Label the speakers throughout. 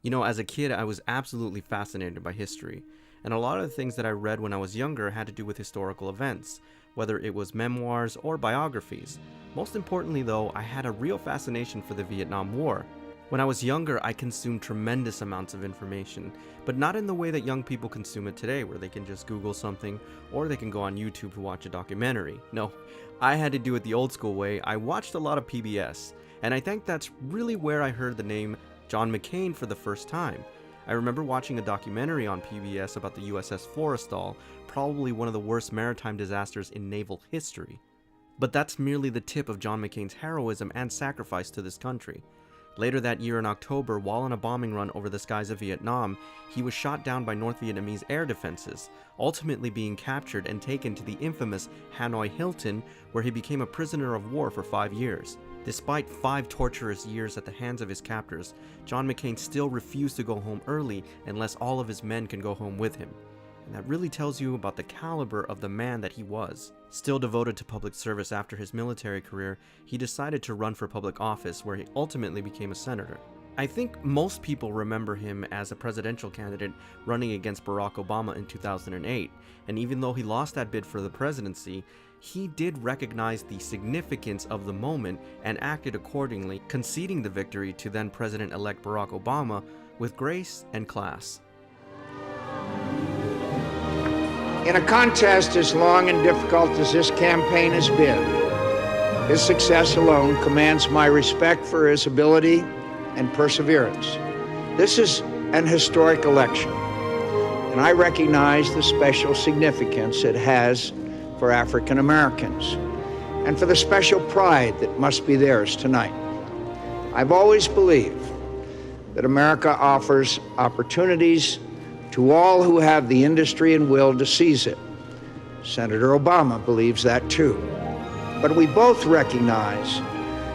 Speaker 1: You know, as a kid, I was absolutely fascinated by history, and a lot of the things that I read when I was younger had to do with historical events, whether it was memoirs or biographies. Most importantly though, I had a real fascination for the Vietnam War. When I was younger, I consumed tremendous amounts of information, but not in the way that young people consume it today, where they can just Google something, or they can go on YouTube to watch a documentary. No, I had to do it the old school way. I watched a lot of PBS, and I think that's really where I heard the name John McCain for the first time. I remember watching a documentary on PBS about the USS Forrestal, probably one of the worst maritime disasters in naval history. But that's merely the tip of John McCain's heroism and sacrifice to this country. Later that year in October, while on a bombing run over the skies of Vietnam, he was shot down by North Vietnamese air defenses, ultimately being captured and taken to the infamous Hanoi Hilton, where he became a prisoner of war for 5 years. Despite 5 torturous years at the hands of his captors, John McCain still refused to go home early unless all of his men can go home with him. And that really tells you about the caliber of the man that he was. Still devoted to public service after his military career, he decided to run for public office, where he ultimately became a senator. I think most people remember him as a presidential candidate running against Barack Obama in 2008, and even though he lost that bid for the presidency, he did recognize the significance of the moment and acted accordingly, conceding the victory to then President-elect Barack Obama with grace and class.
Speaker 2: In a contest as long and difficult as this campaign has been, his success alone commands my respect for his ability and perseverance. This is an historic election, and I recognize the special significance it has for African Americans and for the special pride that must be theirs tonight. I've always believed that America offers opportunities to all who have the industry and will to seize it. Senator Obama believes that too. But we both recognize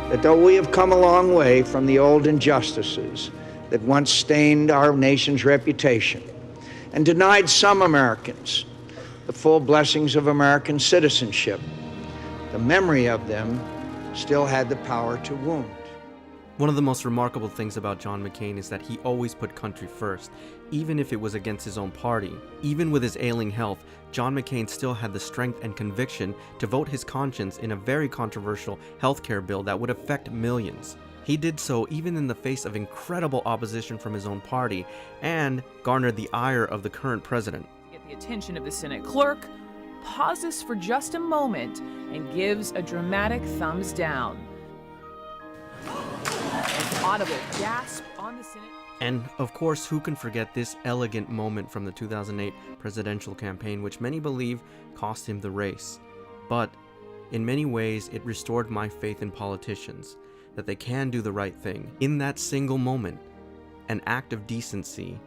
Speaker 2: that though we have come a long way from the old injustices that once stained our nation's reputation and denied some Americans the full blessings of American citizenship, the memory of them still had the power to wound.
Speaker 1: One of the most remarkable things about John McCain is that he always put country first, even if it was against his own party. Even with his ailing health, John McCain still had the strength and conviction to vote his conscience in a very controversial healthcare bill that would affect millions. He did so even in the face of incredible opposition from his own party and garnered the ire of the current president.
Speaker 3: Get the attention of the Senate clerk, pauses for just a moment, and gives a dramatic thumbs down. An audible gasp on the Senate.
Speaker 1: And of course, who can forget this elegant moment from the 2008 presidential campaign, which many believe cost him the race. But in many ways, it restored my faith in politicians, that they can do the right thing. In that single moment, an act of decency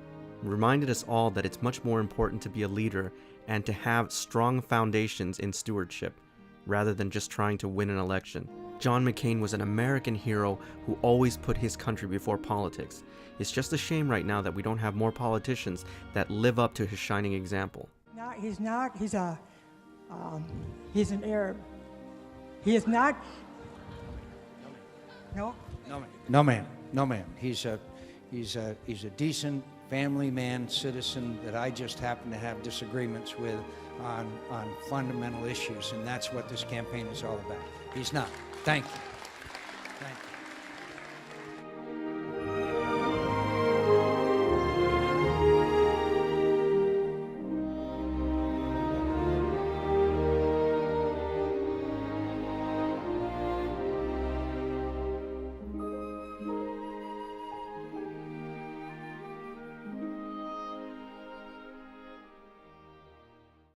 Speaker 1: reminded us all that it's much more important to be a leader and to have strong foundations in stewardship, rather than just trying to win an election. John McCain was an American hero who always put his country before politics. It's just a shame right now that we don't have more politicians that live up to his shining example.
Speaker 4: He's an Arab. He is not. No?
Speaker 2: No, ma'am. He's a decent family man, citizen that I just happen to have disagreements with on fundamental issues, and that's what this campaign is all about. He's not. Thank you.